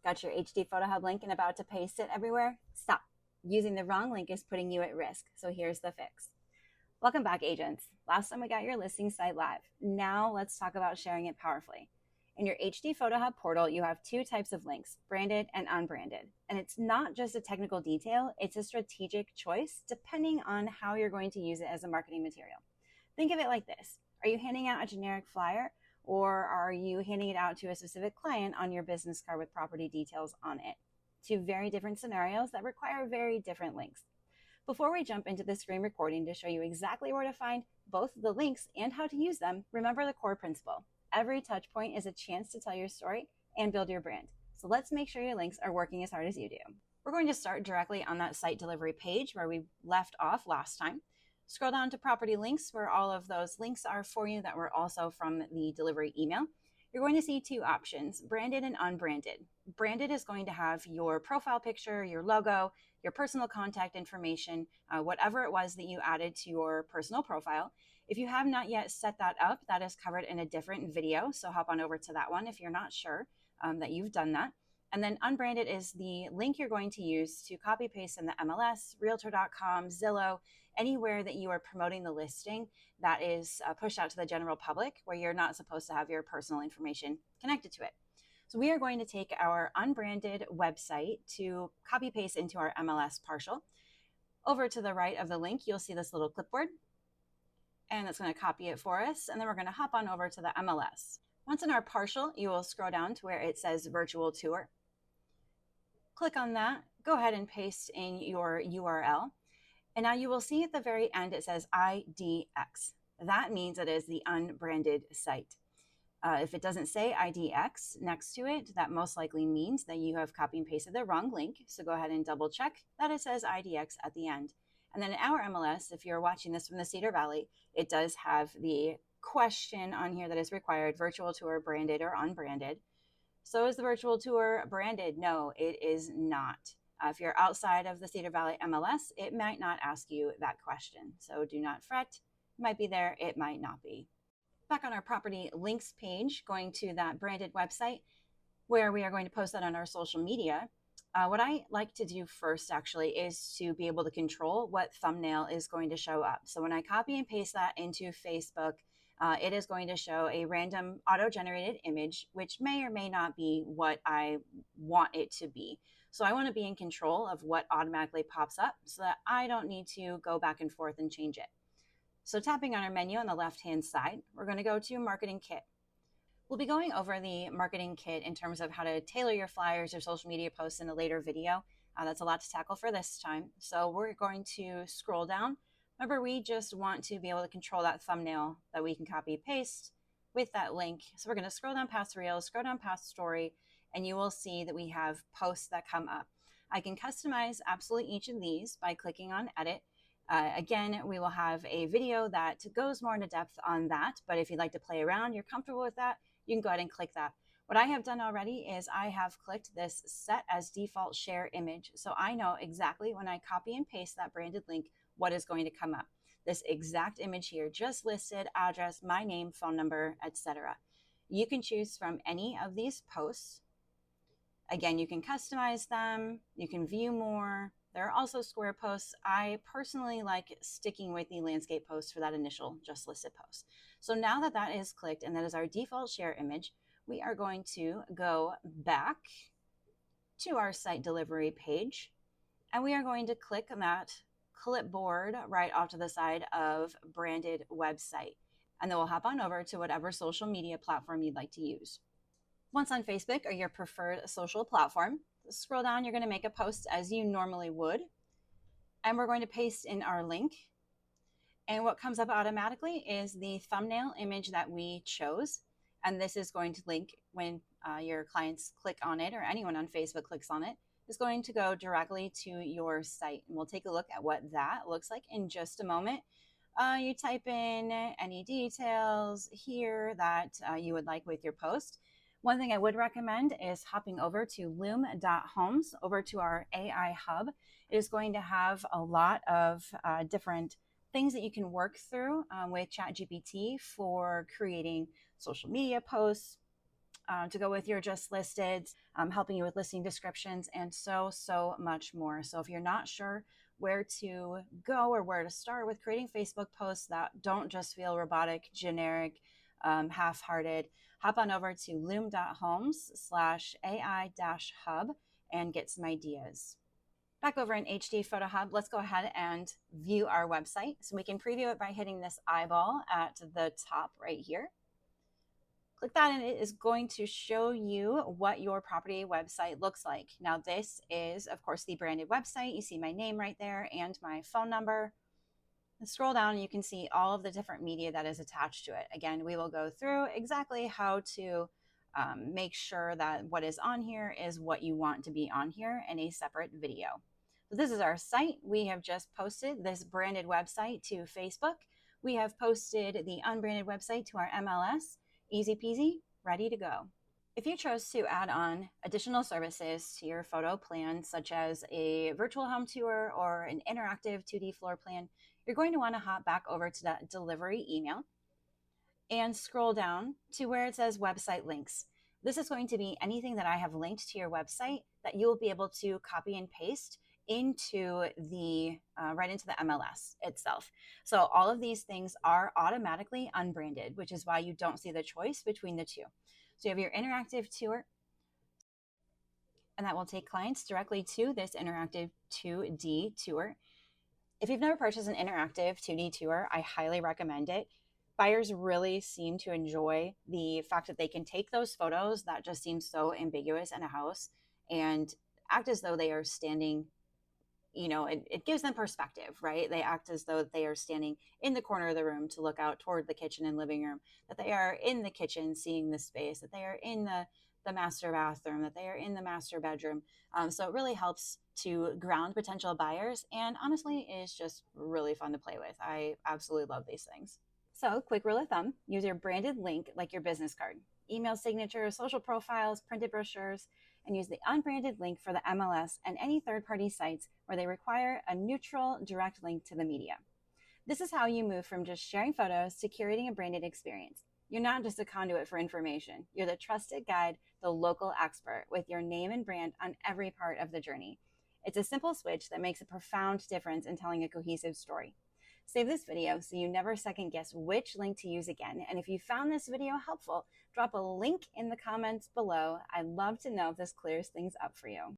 Got your HDPhotoHub link and about to paste it everywhere? Stop. Using the wrong link is putting you at risk. So here's the fix. Welcome back, agents. Last time we got your listing site live. Now let's talk about sharing it powerfully. In your HDPhotoHub portal, you have two types of links, branded and unbranded. And it's not just a technical detail, it's a strategic choice depending on how you're going to use it as a marketing material. Think of it like this. Are you handing out a generic flyer, or are you handing it out to a specific client on your business card with property details on it? Two very different scenarios that require very different links. Before we jump into the screen recording to show you exactly where to find both the links and how to use them, remember the core principle. Every touch point is a chance to tell your story and build your brand. So let's make sure your links are working as hard as you do. We're going to start directly on that site delivery page where we left off last time. Scroll down to property links where all of those links are for you that were also from the delivery email. You're going to see two options, branded and unbranded. Branded is going to have your profile picture, your logo, your personal contact information, whatever it was that you added to your personal profile. If you have not yet set that up, that is covered in a different video. So hop on over to that one if you're not sure that you've done that. And then unbranded is the link you're going to use to copy paste in the MLS, Realtor.com, Zillow, anywhere that you are promoting the listing that is pushed out to the general public where you're not supposed to have your personal information connected to it. So we are going to take our unbranded website to copy paste into our MLS partial. Over to the right of the link, you'll see this little clipboard, and that's going to copy it for us. And then we're going to hop on over to the MLS. Once in our partial, you will scroll down to where it says virtual tour. Click on that, go ahead and paste in your URL. And now you will see at the very end, it says IDX. That means it is the unbranded site. If it doesn't say IDX next to it, that most likely means that you have copy and pasted the wrong link. So go ahead and double check that it says IDX at the end. And then in our MLS, if you're watching this from the Cedar Valley, it does have the question on here that is required, virtual tour branded or unbranded. So is the virtual tour branded? No, it is not. If you're outside of the Cedar Valley MLS, it might not ask you that question. So do not fret. It might be there, it might not be. Back on our property links page, going to that branded website where we are going to post that on our social media. What I like to do first actually is to be able to control what thumbnail is going to show up. So when I copy and paste that into Facebook, it is going to show a random auto-generated image, which may or may not be what I want it to be. So I want to be in control of what automatically pops up so that I don't need to go back and forth and change it. So tapping on our menu on the left-hand side, we're going to go to Marketing Kit. We'll be going over the Marketing Kit in terms of how to tailor your flyers or social media posts in a later video. That's a lot to tackle for this time. So we're going to scroll down. Remember, we just want to be able to control that thumbnail that we can copy paste with that link. So we're going to scroll down past Reels, scroll down past Story, and you will see that we have posts that come up. I can customize absolutely each of these by clicking on Edit. Again, we will have a video that goes more into depth on that, but if you'd like to play around, you're comfortable with that, you can go ahead and click that. What I have done already is I have clicked this Set as Default Share Image, so I know exactly when I copy and paste that branded link what is going to come up. This exact image here, just listed, address, my name, phone number, etc. You can choose from any of these posts. Again, you can customize them, you can view more. There are also square posts. I personally like sticking with the landscape post for that initial just listed post. So now that that is clicked and that is our default share image, we are going to go back to our site delivery page, and we are going to click on that clipboard right off to the side of branded website. And then we'll hop on over to whatever social media platform you'd like to use. Once on Facebook or your preferred social platform, scroll down, you're going to make a post as you normally would. And we're going to paste in our link. And what comes up automatically is the thumbnail image that we chose. And this is going to link when your clients click on it, or anyone on Facebook clicks on it, is going to go directly to your site. And we'll take a look at what that looks like in just a moment. You type in any details here that you would like with your post. One thing I would recommend is hopping over to loom.homes, over to our AI hub. It is going to have a lot of different things that you can work through with ChatGPT for creating social media posts, to go with your just listed, helping you with listing descriptions, and so much more. So if you're not sure where to go or where to start with creating Facebook posts that don't just feel robotic, generic, half-hearted, hop on over to loom.homes/AI-hub and get some ideas. Back over in HDPhotoHub, let's go ahead and view our website. So we can preview it by hitting this eyeball at the top right here. Click that and it is going to show you what your property website looks like. Now this is, of course, the branded website. You see my name right there and my phone number. And scroll down and you can see all of the different media that is attached to it. Again, we will go through exactly how to make sure that what is on here is what you want to be on here in a separate video. So this is our site. We have just posted this branded website to Facebook. We have posted the unbranded website to our MLS. Easy peasy, ready to go. If you chose to add on additional services to your photo plan, such as a virtual home tour or an interactive 2D floor plan, you're going to want to hop back over to that delivery email and scroll down to where it says website links. This is going to be anything that I have linked to your website that you will be able to copy and paste into the right into the MLS itself. So all of these things are automatically unbranded, which is why you don't see the choice between the two. So you have your interactive tour, and that will take clients directly to this interactive 2D tour. If you've never purchased an interactive 2D tour, I highly recommend it. Buyers really seem to enjoy the fact that they can take those photos that just seem so ambiguous in a house and act as though they are standing, it gives them perspective, right? They act as though they are standing in the corner of the room to look out toward the kitchen and living room, that they are in the kitchen seeing the space, that they are in the master bathroom, that they are in the master bedroom. So it really helps to ground potential buyers, and honestly is just really fun to play with. I absolutely love these things. So quick rule of thumb, use your branded link like your business card, email signatures, social profiles, printed brochures, and use the unbranded link for the MLS and any third-party sites where they require a neutral direct link to the media. This is how you move from just sharing photos to curating a branded experience. You're not just a conduit for information. You're the trusted guide, the local expert with your name and brand on every part of the journey. It's a simple switch that makes a profound difference in telling a cohesive story. Save this video so you never second guess which link to use again. And if you found this video helpful, drop a link in the comments below. I'd love to know if this clears things up for you.